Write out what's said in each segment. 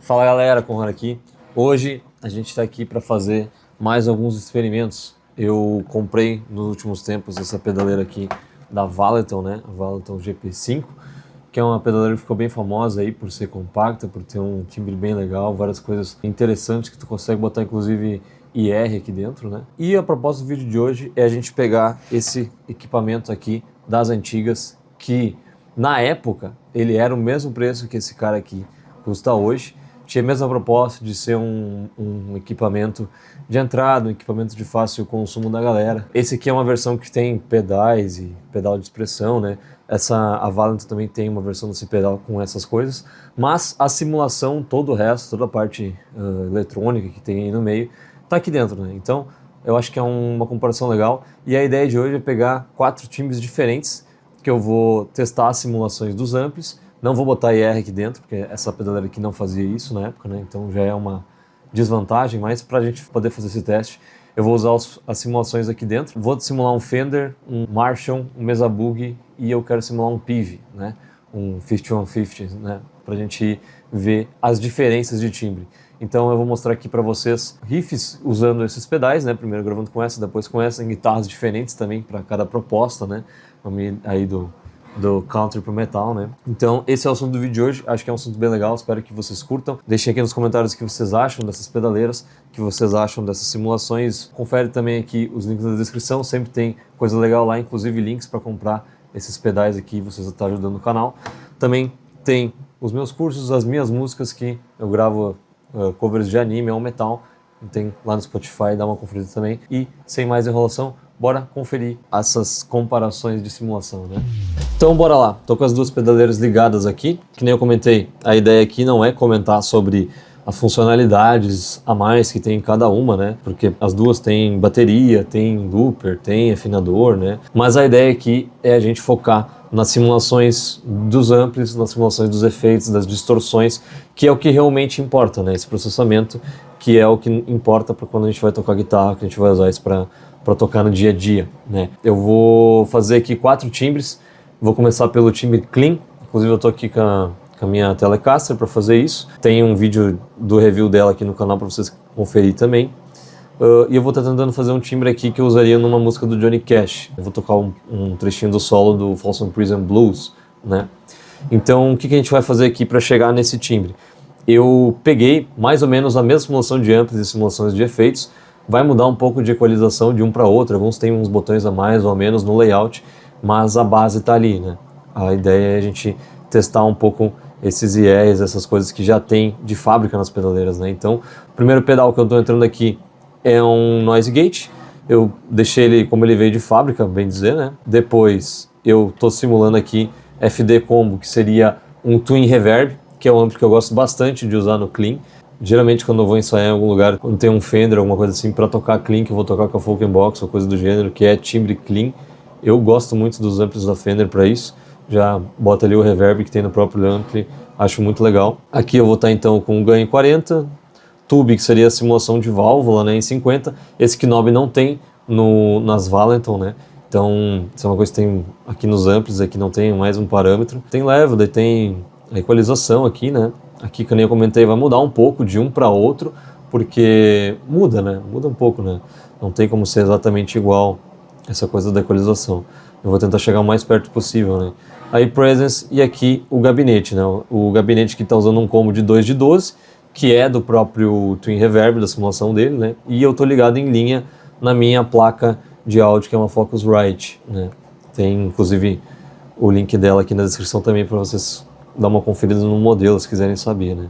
Fala galera, Conrad aqui. Hoje a gente está aqui para fazer mais alguns experimentos. Eu comprei nos últimos tempos essa pedaleira aqui da Valeton, né? A Valeton GP5, que é uma pedaleira que ficou bem famosa aí por ser compacta, por ter um timbre bem legal, várias coisas interessantes que tu consegue botar inclusive IR aqui dentro, né? E a proposta do vídeo de hoje é a gente pegar esse equipamento aqui das antigas, que na época ele era o mesmo preço que esse cara aqui custa hoje. Tinha a mesma proposta de ser um equipamento de entrada, um equipamento de fácil consumo da galera. Esse aqui é uma versão que tem pedais e pedal de expressão, né? A Valeton também tem uma versão desse pedal com essas coisas, mas a simulação, todo o resto, toda a parte eletrônica que tem aí no meio, tá aqui dentro, né? Então, eu acho que é uma comparação legal. E a ideia de hoje é pegar 4 timbres diferentes, que eu vou testar as simulações dos amplis. Não vou botar IR aqui dentro, porque essa pedaleira aqui não fazia isso na época, né? Então já é uma desvantagem, mas para a gente poder fazer esse teste, eu vou usar as simulações aqui dentro. Vou simular um Fender, um Marshall, um Mesa Boogie e eu quero simular um Pive, né? Um 5150, né? Para a gente ver as diferenças de timbre. Então eu vou mostrar aqui para vocês riffs usando esses pedais, né? Primeiro gravando com essa, depois com essa, em guitarras diferentes também para cada proposta, né? Aí do country pro metal, né? Então esse é o assunto do vídeo de hoje, acho que é um assunto bem legal, espero que vocês curtam. Deixem aqui nos comentários o que vocês acham dessas pedaleiras, o que vocês acham dessas simulações. Confere também aqui os links na descrição, sempre tem coisa legal lá, inclusive links para comprar esses pedais aqui, vocês estão ajudando o canal. Também tem os meus cursos, as minhas músicas que eu gravo covers de anime ou metal, tem lá no Spotify, dá uma conferida também. E sem mais enrolação, bora conferir essas comparações de simulação, né? Então bora lá, tô com as duas pedaleiras ligadas aqui, que nem eu comentei, a ideia aqui não é comentar sobre as funcionalidades a mais que tem em cada uma, né? Porque as duas têm bateria, tem looper, tem afinador, né? Mas a ideia aqui é a gente focar nas simulações dos amplis, nas simulações dos efeitos, das distorções, que é o que realmente importa, né? Esse processamento, que é o que importa para quando a gente vai tocar guitarra, que a gente vai usar isso para tocar no dia a dia, né? Eu vou fazer aqui 4 timbres, vou começar pelo timbre clean, inclusive eu tô aqui com a minha Telecaster para fazer isso. Tem um vídeo do review dela aqui no canal para vocês conferir também. E eu vou estar tentando fazer um timbre aqui que eu usaria numa música do Johnny Cash. Eu vou tocar um trechinho do solo do Folsom Prison Blues, né? Então, o que a gente vai fazer aqui para chegar nesse timbre? Eu peguei mais ou menos a mesma simulação de amplis e simulações de efeitos. Vai mudar um pouco de equalização de um para outro. Alguns têm uns botões a mais ou a menos no layout, mas a base está ali, né? A ideia é a gente testar um pouco esses IRs, essas coisas que já tem de fábrica nas pedaleiras, né? Então, o primeiro pedal que eu estou entrando aqui é um Noise Gate. Eu deixei ele como ele veio de fábrica, bem dizer, né? Depois eu estou simulando aqui FD Combo, que seria um Twin Reverb, que é um amplo que eu gosto bastante de usar no clean. Geralmente quando eu vou ensaiar em algum lugar, quando tem um Fender, alguma coisa assim, para tocar clean, que eu vou tocar com a Folk Box ou coisa do gênero, que é timbre clean, eu gosto muito dos amplos da Fender para isso. Já bota ali o reverb que tem no próprio ampli, acho muito legal. Aqui eu vou estar então com um ganho 40, tube, que seria a simulação de válvula, né, em 50. Esse knob não tem nas Valeton, né? Então, isso é uma coisa que tem aqui nos amplis, aqui não tem mais um parâmetro. Tem level, daí tem a equalização aqui, né? Aqui, que eu nem comentei, vai mudar um pouco de um para outro, porque muda, né? Muda um pouco, né? Não tem como ser exatamente igual essa coisa da equalização. Eu vou tentar chegar o mais perto possível, né? Aí Presence e aqui o gabinete, né? O gabinete que está usando um combo de 2 de 12, que é do próprio Twin Reverb, da simulação dele, né? E eu tô ligado em linha na minha placa de áudio, que é uma Focusrite, né? Tem inclusive o link dela aqui na descrição também para vocês dar uma conferida no modelo, se quiserem saber, né?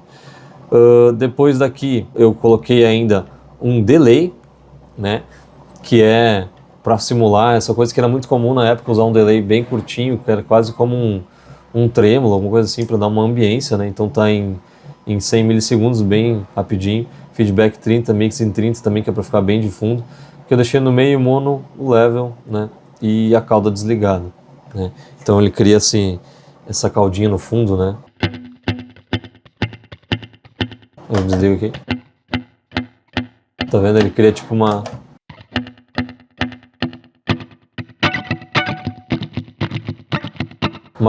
Depois daqui eu coloquei ainda um delay, né? Que é para simular essa coisa que era muito comum na época, usar um delay bem curtinho, que era quase como um trêmulo, alguma coisa assim, para dar uma ambiência, né? Então tá em 100 milissegundos, bem rapidinho. Feedback 30, mix em 30 também, que é para ficar bem de fundo. Que eu deixei no meio mono, o level, né? E a cauda desligada, né? Então ele cria assim, essa caudinha no fundo, né? Eu desligo aqui. Tá vendo? Ele cria tipo uma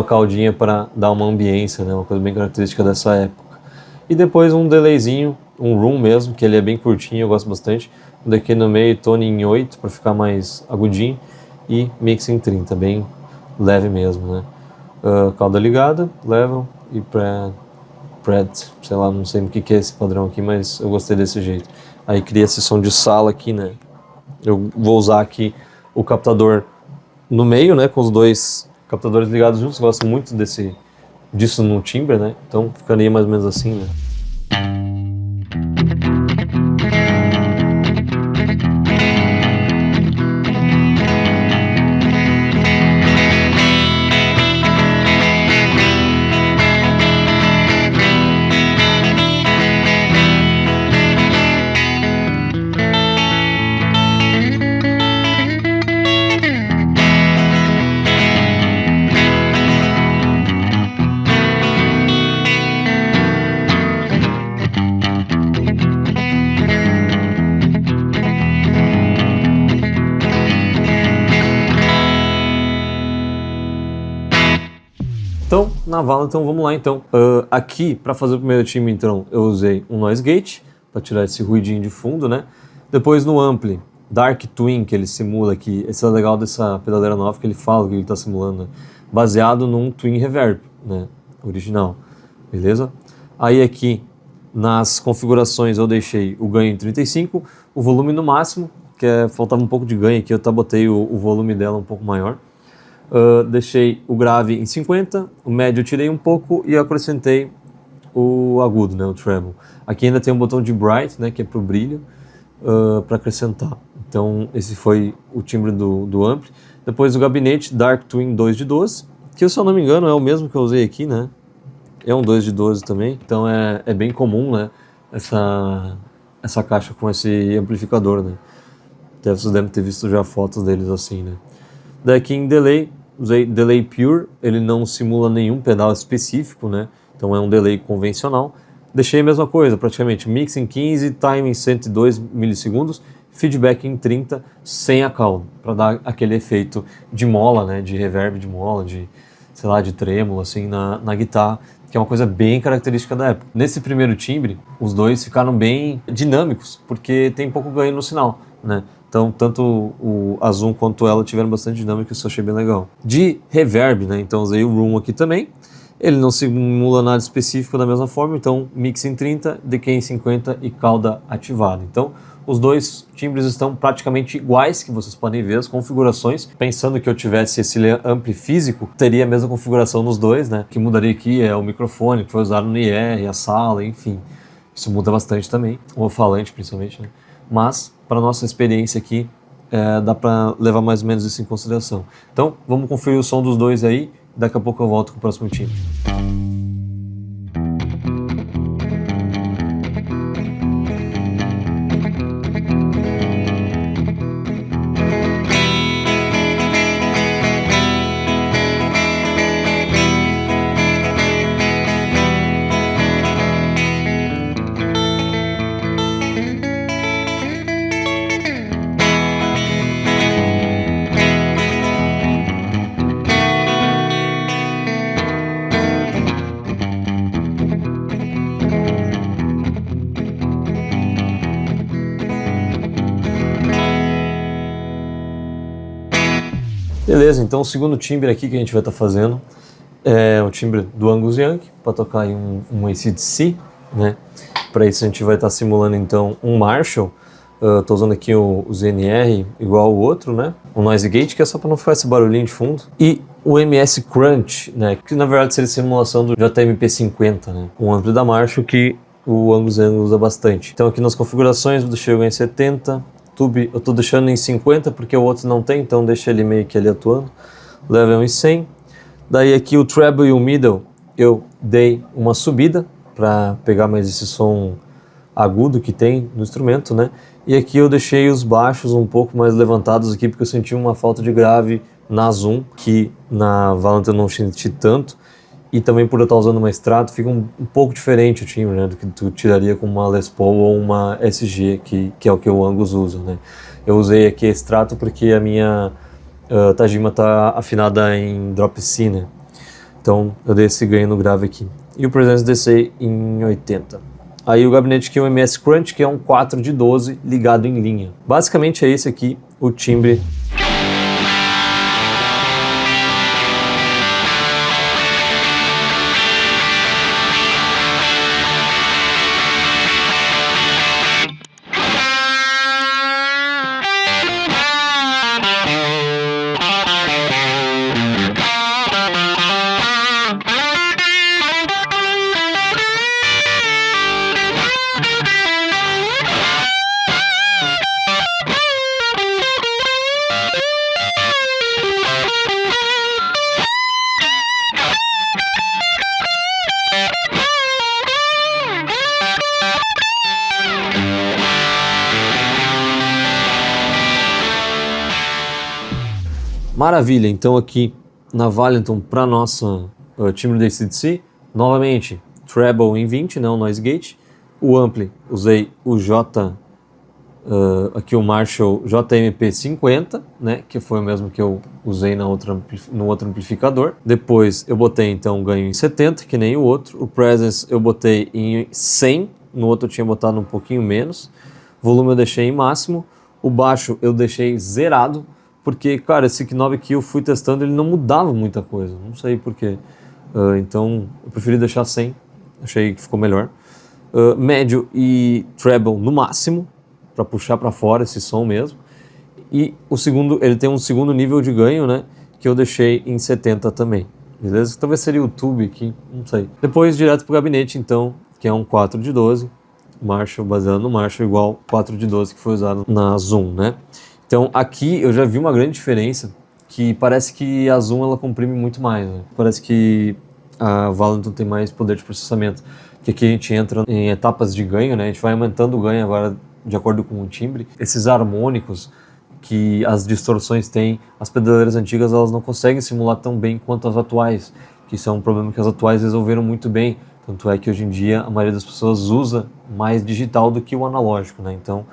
caudinha para dar uma ambiência, né? Uma coisa bem característica dessa época. E depois um delayzinho, um room mesmo, que ele é bem curtinho, eu gosto bastante. Daqui no meio, tone em 8 para ficar mais agudinho. E mix em 30, bem leve mesmo, né? Cauda ligada, level e pred, sei lá, não sei o que é esse padrão aqui, mas eu gostei desse jeito. Aí cria esse som de sala aqui, né? Eu vou usar aqui o captador no meio, né? Com os dois captadores ligados juntos. Gosto muito disso no timbre, né? Então ficaria mais ou menos assim, né? Então, na vala, então vamos lá então. Aqui, para fazer o primeiro timbre, então, eu usei um noise gate, para tirar esse ruidinho de fundo, né? Depois no ampli, Dark Twin, que ele simula aqui, esse é legal dessa pedaleira nova, que ele fala que ele está simulando, né? Baseado num Twin Reverb, né? Original, beleza? Aí aqui, nas configurações, eu deixei o ganho em 35, o volume no máximo, faltava um pouco de ganho aqui, eu botei o volume dela um pouco maior. Deixei o grave em 50, o médio eu tirei um pouco e acrescentei o agudo, né, o treble. Aqui ainda tem um botão de bright, né, que é para o brilho, para acrescentar. Então esse foi o timbre do ampli. Depois o gabinete Dark Twin 2 de 12, que se eu não me engano é o mesmo que eu usei aqui, né? É um 2 de 12 também, então é bem comum, né, essa caixa com esse amplificador, né? Até vocês devem ter visto já fotos deles assim, né? Daqui em delay, usei delay pure, ele não simula nenhum pedal específico, né? Então é um delay convencional. Deixei a mesma coisa, praticamente mix em 15, time em 102 milissegundos, feedback em 30, sem a cauda, para dar aquele efeito de mola, né? De reverb de mola, sei lá, de trêmulo assim na guitarra, que é uma coisa bem característica da época. Nesse primeiro timbre, os dois ficaram bem dinâmicos, porque tem pouco ganho no sinal, né? Então, tanto o Zoom quanto ela tiveram bastante dinâmica, isso eu achei bem legal. De reverb, né? Então usei o Room aqui também. Ele não simula nada específico da mesma forma, então mix em 30, decay em 50 e cauda ativada. Então, os dois timbres estão praticamente iguais, que vocês podem ver as configurações. Pensando que eu tivesse esse ampli físico, teria a mesma configuração nos dois, né? O que mudaria aqui é o microfone, que foi usado no IR, a sala, enfim. Isso muda bastante também, o falante principalmente, né? Mas, para nossa experiência aqui, dá para levar mais ou menos isso em consideração. Então, vamos conferir o som dos dois aí, daqui a pouco eu volto com o próximo timbre. Beleza, então o segundo timbre aqui que a gente vai estar fazendo é o timbre do Angus Young, para tocar aí um AC/DC, né? Para isso a gente vai estar simulando então um Marshall. Estou usando aqui o ZNR igual o outro, né? O Noise Gate, que é só para não ficar esse barulhinho de fundo. E o MS Crunch, né? Que na verdade seria simulação do JMP50, né? Um ampli da Marshall que o Angus Young usa bastante. Então aqui nas configurações eu deixei o em 70, tube eu estou deixando em 50 porque o outro não tem, então deixa ele meio que ali atuando. Level em 100. Daí aqui o treble e o middle eu dei uma subida para pegar mais esse som agudo que tem no instrumento, né? E aqui eu deixei os baixos um pouco mais levantados aqui porque eu senti uma falta de grave na Zoom, que na Valent eu não senti tanto. E também por eu estar usando uma Strato, fica um pouco diferente o timbre, né, do que tu tiraria com uma Les Paul ou uma SG, que é o que o Angus usa, né. Eu usei aqui a Strato porque a minha Tajima está afinada em Drop C, né. Então eu dei esse ganho no grave aqui. e o Presence DC em 80. Aí o gabinete aqui é um MS Crunch, que é um 4 de 12 ligado em linha. Basicamente é esse aqui o timbre. Maravilha, então aqui na Valenton para nossa timbre da AC/DC, novamente treble em 20, né, o noise gate. O ampli usei o aqui o Marshall JMP50, né, que foi o mesmo que eu usei no outro amplificador. Depois eu botei então o ganho em 70, que nem o outro. O Presence eu botei em 100, no outro eu tinha botado um pouquinho menos. Volume eu deixei em máximo. O baixo eu deixei zerado, porque, cara, esse Knob aqui eu fui testando, ele não mudava muita coisa, não sei porquê. Então, eu preferi deixar 100, achei que ficou melhor. Médio e treble no máximo, para puxar para fora esse som mesmo. E o segundo, ele tem um segundo nível de ganho, né, que eu deixei em 70 também, beleza? Talvez seria o tube aqui, não sei. Depois, direto pro gabinete, então, que é um 4 de 12, Marshall, baseado no Marshall, igual 4 de 12 que foi usado na Zoom, né? Então aqui eu já vi uma grande diferença, que parece que a Zoom ela comprime muito mais, né? Parece que a Valenton tem mais poder de processamento, que aqui a gente entra em etapas de ganho, né? A gente vai aumentando o ganho agora de acordo com o timbre. Esses harmônicos que as distorções têm, as pedaleiras antigas elas não conseguem simular tão bem quanto as atuais, que isso é um problema que as atuais resolveram muito bem, tanto é que hoje em dia a maioria das pessoas usa mais digital do que o analógico, né? Então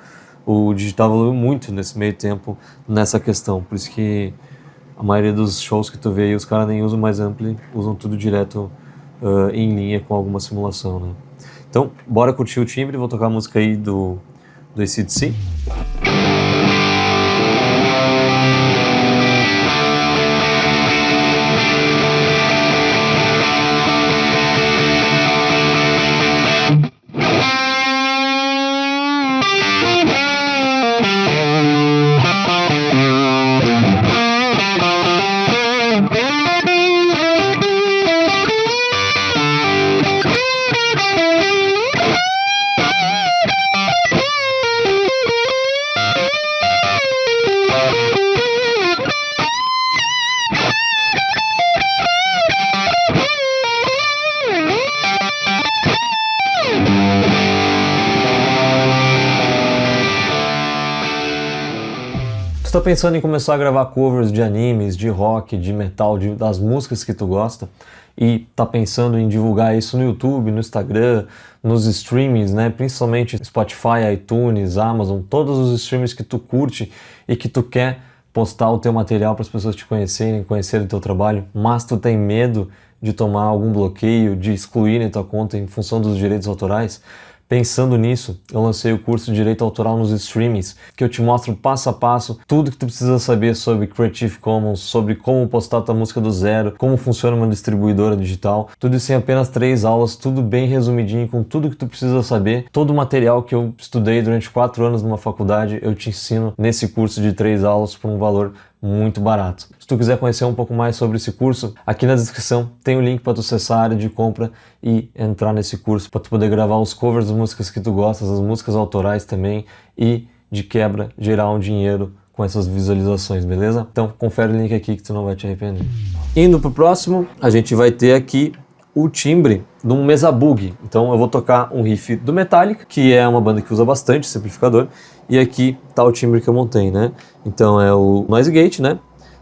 o digital evoluiu muito nesse meio tempo nessa questão, por isso que a maioria dos shows que tu vê aí, os caras nem usam mais ampli, usam tudo direto em linha com alguma simulação, né? Então, bora curtir o timbre, vou tocar a música aí do AC/DC. Se tu tá pensando em começar a gravar covers de animes, de rock, de metal, das músicas que tu gosta, e tá pensando em divulgar isso no YouTube, no Instagram, nos streamings, né? Principalmente Spotify, iTunes, Amazon, todos os streamings que tu curte e que tu quer postar o teu material para as pessoas te conhecerem o teu trabalho, mas tu tem medo de tomar algum bloqueio, de excluírem tua conta em função dos direitos autorais. Pensando nisso, eu lancei o curso de Direito Autoral nos Streamings, que eu te mostro passo a passo tudo que tu precisa saber sobre Creative Commons, sobre como postar tua música do zero, como funciona uma distribuidora digital, tudo isso em apenas 3 aulas, tudo bem resumidinho, com tudo que tu precisa saber. Todo o material que eu estudei durante 4 anos numa faculdade, eu te ensino nesse curso de 3 aulas por um valor muito barato. Se tu quiser conhecer um pouco mais sobre esse curso, aqui na descrição tem o link para tu acessar a área de compra e entrar nesse curso para tu poder gravar os covers das músicas que tu gostas, as músicas autorais também, e de quebra gerar um dinheiro com essas visualizações, beleza? Então confere o link aqui que tu não vai te arrepender. Indo pro próximo, a gente vai ter aqui o timbre de um Mesa Boogie. Então eu vou tocar um riff do Metallica, que é uma banda que usa bastante esse amplificador, e aqui tá o timbre que eu montei, né? Então é o Noise Gate, né?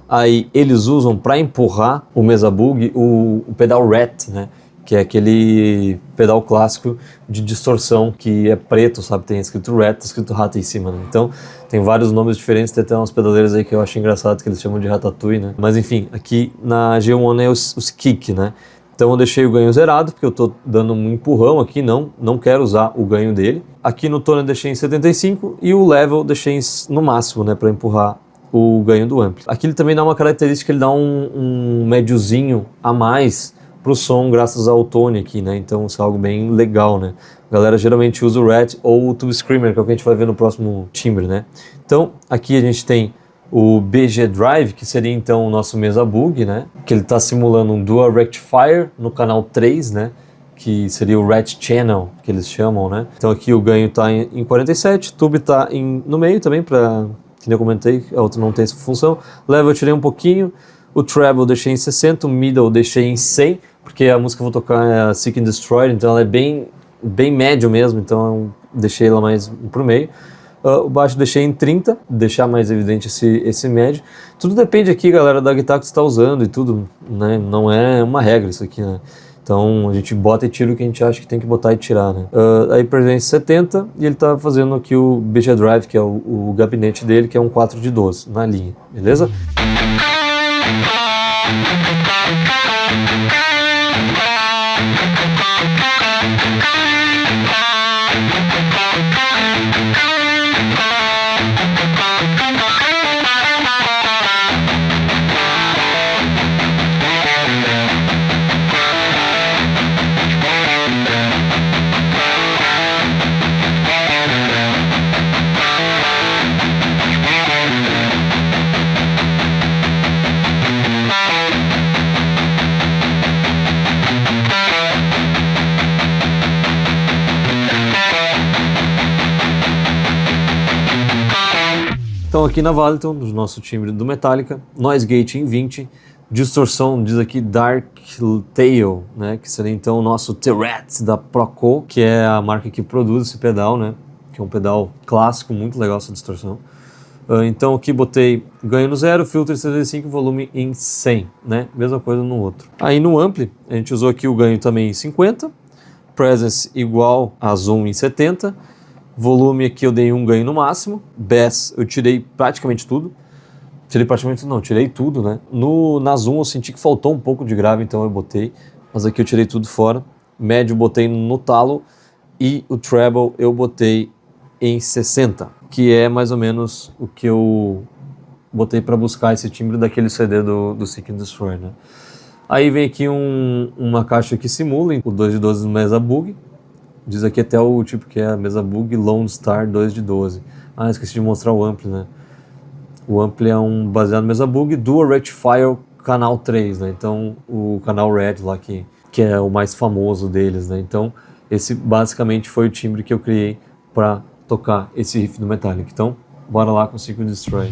Aí eles usam para empurrar o Mesa Boogie o pedal Rat, né? Que é aquele pedal clássico de distorção que é preto, sabe? Tem escrito Rat, escrito rato em cima, né? Então tem vários nomes diferentes, tem até umas pedaleiras aí que eu acho engraçado que eles chamam de Ratatouille, né? Mas enfim, aqui na G1 é os kick, né? Então eu deixei o ganho zerado, porque eu estou dando um empurrão aqui, não quero usar o ganho dele. Aqui no tone eu deixei em 75 e o level eu deixei no máximo, né, para empurrar o ganho do ampli. Aqui ele também dá uma característica, ele dá um médiozinho a mais pro som graças ao tone aqui, né, então isso é algo bem legal, né. A galera geralmente usa o Rat ou o Tube Screamer, que é o que a gente vai ver no próximo timbre, né. Então aqui a gente tem o BG Drive, que seria então o nosso Mesa Bug, né, que ele está simulando um Dual Rectifier no canal 3, né, que seria o Rat Channel, que eles chamam, né. Então aqui o ganho está em 47, tube está no meio também, para, que eu comentei, a outra não tem essa função. Level eu tirei um pouquinho, o treble eu deixei em 60, o middle eu deixei em 100, porque a música que eu vou tocar é a Seek and Destroy, então ela é bem médio mesmo, então eu deixei ela mais pro meio. O baixo deixei em 30, deixar mais evidente esse médio. Tudo depende aqui, galera, da guitarra que você está usando e tudo, né? Não é uma regra isso aqui, né? Então a gente bota e tira o que a gente acha que tem que botar e tirar, né? Aí presente 70 e ele tá fazendo aqui o BG Drive, que é o gabinete dele, que é um 4 de 12 na linha, beleza? Então aqui na Valiton, no nosso timbre do Metallica, Noise Gate em 20, distorção, diz aqui Dark Tail, né, que seria então o nosso T-Rat da Proco, que é a marca que produz esse pedal, né, que é um pedal clássico, muito legal essa distorção. Então aqui botei ganho no 0, filtro em 75, volume em 100, né, mesma coisa no outro. Aí no ampli, a gente usou aqui o ganho também em 50, presence igual a zoom em 70, volume aqui eu dei um ganho no máximo, bass eu tirei praticamente tudo, tirei tudo, né? Na zoom eu senti que faltou um pouco de grave, então eu botei, mas aqui eu tirei tudo fora. Médio eu botei no talo e o treble eu botei em 60, que é mais ou menos o que eu botei para buscar esse timbre daquele CD do Seek and Destroy, né? Aí vem aqui uma caixa que simula o 2 de 12 do Mesa Bug. Diz aqui até o tipo que é a Mesa Bug Lone Star 2 de 12. Ah, esqueci de mostrar o ampli, né? O ampli é um baseado no Mesa Bug Dual Rectifier canal 3, né? Então o canal Red lá que é o mais famoso deles, né? Então esse basicamente foi o timbre que eu criei para tocar esse riff do Metallica. Então bora lá com o Seek and Destroy.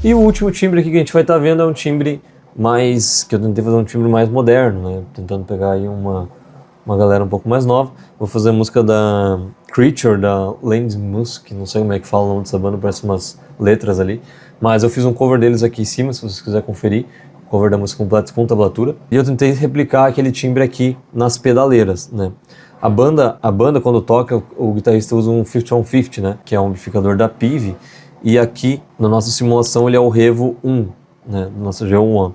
E o último timbre aqui que a gente vai estar vendo é um timbre mais, que eu tentei fazer um timbre mais moderno, né? Tentando pegar aí uma galera um pouco mais nova. Vou fazer a música da Creature, da Land Musk, não sei como é que fala o nome dessa banda, parece umas letras ali. Mas eu fiz um cover deles aqui em cima, se vocês quiserem conferir. Cover da música completa com tablatura. E eu tentei replicar aquele timbre aqui nas pedaleiras, né? A banda quando toca, o guitarrista usa um 50-on-50, né? Que é um amplificador da Pive. E aqui, na nossa simulação, ele é o Revo 1, né? Do nosso G1.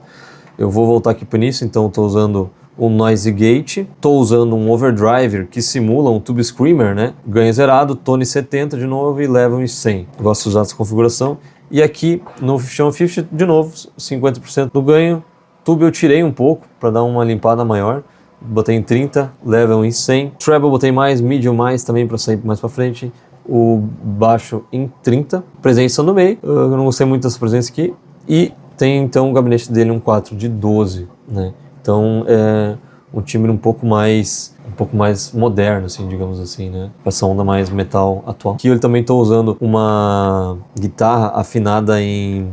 Eu vou voltar aqui para início, então estou usando um Noise Gate, estou usando um Overdriver que simula um Tube Screamer, né? Ganho zerado, tone 70 de novo e level em 100. Eu gosto de usar essa configuração. E aqui no 50-on-50, de novo, 50% do ganho. Tube eu tirei um pouco para dar uma limpada maior. Botei em 30, level em 100. Treble botei mais, medium mais também para sair mais para frente. O baixo em 30. Presença no meio. Eu não gostei muito dessa presença aqui. E tem então o gabinete dele um 4 de 12, né? Então é um timbre um pouco mais um pouco mais moderno, assim, digamos assim, né? Essa onda mais metal atual. Aqui eu também estou usando uma guitarra afinada em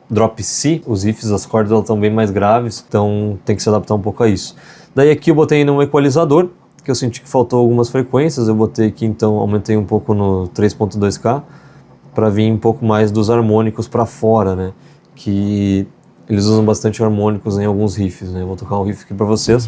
drop C, os riffs, as cordas elas estão bem mais graves, então tem que se adaptar um pouco a isso. Daí aqui eu botei num equalizador, que eu senti que faltou algumas frequências, eu botei aqui então, aumentei um pouco no 3.2K, para vir um pouco mais dos harmônicos para fora, né? Que eles usam bastante harmônicos em alguns riffs, né? Eu vou tocar um riff aqui para vocês.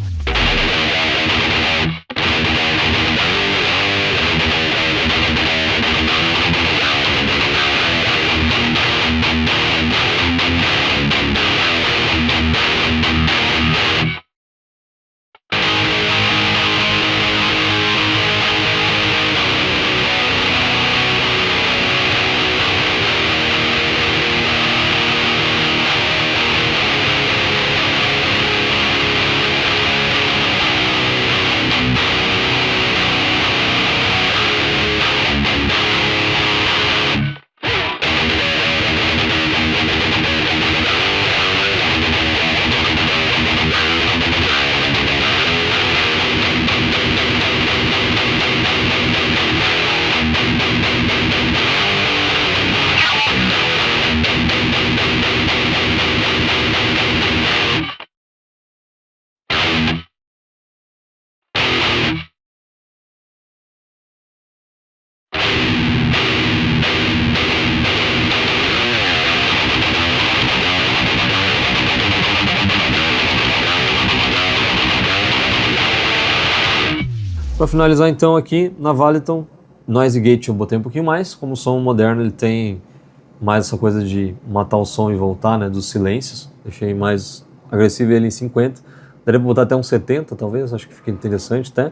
Para finalizar então aqui na Valiton, Noise Gate eu botei um pouquinho mais, como o som moderno ele tem mais essa coisa de matar o som e voltar, né, dos silêncios, deixei mais agressivo ele em 50, daria para botar até um 70 talvez, acho que fica interessante até.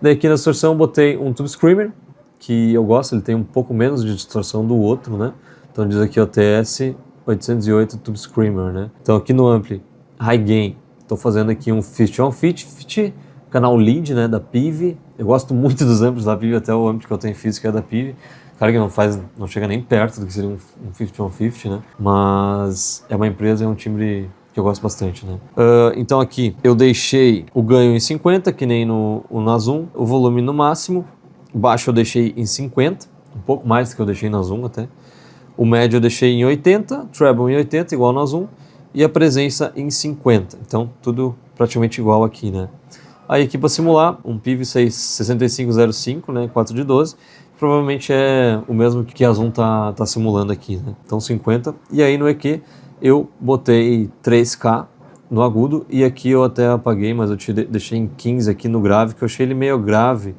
Daí aqui na distorção eu botei um Tube Screamer, que eu gosto, ele tem um pouco menos de distorção do outro, né, então diz aqui o TS 808 Tube Screamer, né. Então aqui no ampli High Gain, estou fazendo aqui um 50-on-50, canal lead, né, da Pive. Eu gosto muito dos amplos da Pive, até o amplo que eu tenho físico é da Pive. Claro que não chega nem perto do que seria um 50-on-50, né, mas é uma empresa, é um timbre que eu gosto bastante, né. Então aqui eu deixei o ganho em 50, que nem no Zoom, o volume no máximo, o baixo eu deixei em 50, um pouco mais do que eu deixei na Zoom até. O médio eu deixei em 80, treble em 80, igual na Zoom, e a presença em 50, então tudo praticamente igual aqui, né. Aí aqui para simular, um Pive 6505, né, 4 de 12, provavelmente é o mesmo que a Zoom tá simulando aqui, né, então 50. E aí no EQ eu botei 3K no agudo, e aqui eu até apaguei, mas eu deixei em 15 aqui no grave, que eu achei ele meio grave,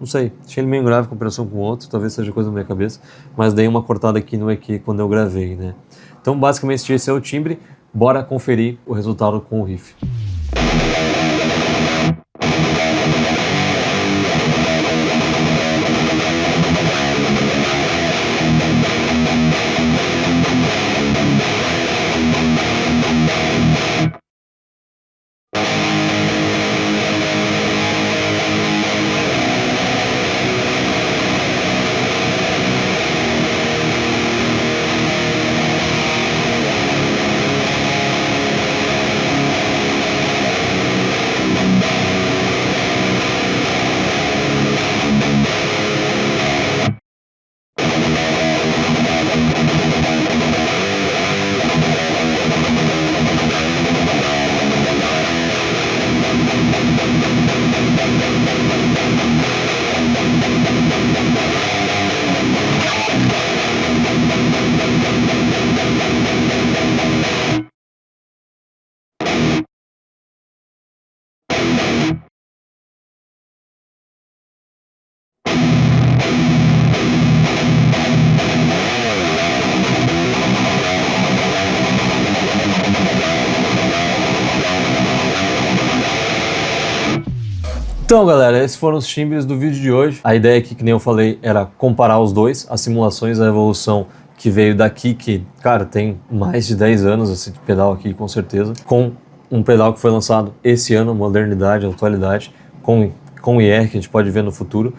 não sei, achei ele meio grave em comparação com o outro, talvez seja coisa da minha cabeça, mas dei uma cortada aqui no EQ quando eu gravei, né. Então basicamente esse é o timbre, bora conferir o resultado com o riff. Então galera, esses foram os timbres do vídeo de hoje. A ideia aqui, que nem eu falei, era comparar os dois, as simulações, a evolução que veio daqui, que, cara, tem mais de 10 anos esse pedal aqui, com certeza, com um pedal que foi lançado esse ano, modernidade, atualidade, com IR, que a gente pode ver no futuro.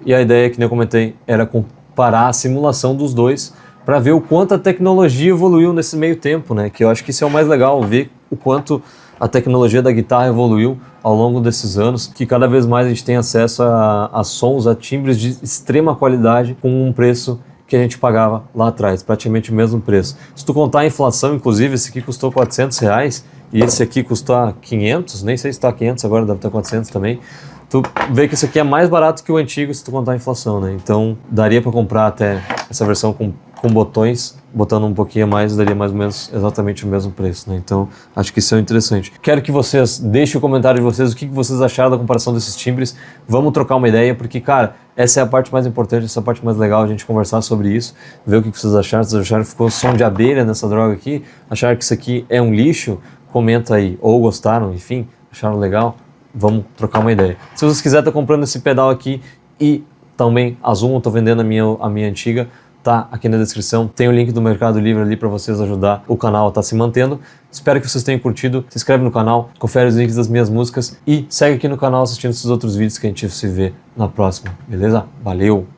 E a ideia, que nem eu comentei, era comparar a simulação dos dois para ver o quanto a tecnologia evoluiu nesse meio tempo, né? Que eu acho que isso é o mais legal, ver o quanto a tecnologia da guitarra evoluiu ao longo desses anos, que cada vez mais a gente tem acesso a sons, a timbres de extrema qualidade com um preço que a gente pagava lá atrás, praticamente o mesmo preço. Se tu contar a inflação, inclusive, esse aqui custou R$400 e esse aqui custou 500, nem sei se está 500 agora, deve estar 400 também. Tu vê que esse aqui é mais barato que o antigo se tu contar a inflação, né? Então daria para comprar até essa versão com botões, botando um pouquinho a mais, daria mais ou menos exatamente o mesmo preço, né? Então acho que isso é interessante. Quero que vocês deixem o comentário de vocês, o que vocês acharam da comparação desses timbres. Vamos trocar uma ideia, porque, cara, essa é a parte mais importante, essa é a parte mais legal, a gente conversar sobre isso, ver o que vocês acharam. Vocês acharam que ficou som de abelha nessa droga aqui? Acharam que isso aqui é um lixo? Comenta aí. Ou gostaram, enfim, acharam legal? Vamos trocar uma ideia. Se vocês quiserem estar comprando esse pedal aqui e também a Zoom, eu estou vendendo a minha antiga, tá aqui na descrição. Tem o link do Mercado Livre ali para vocês ajudar o canal a estar se mantendo. Espero que vocês tenham curtido. Se inscreve no canal, confere os links das minhas músicas e segue aqui no canal assistindo esses outros vídeos que a gente se vê na próxima. Beleza? Valeu!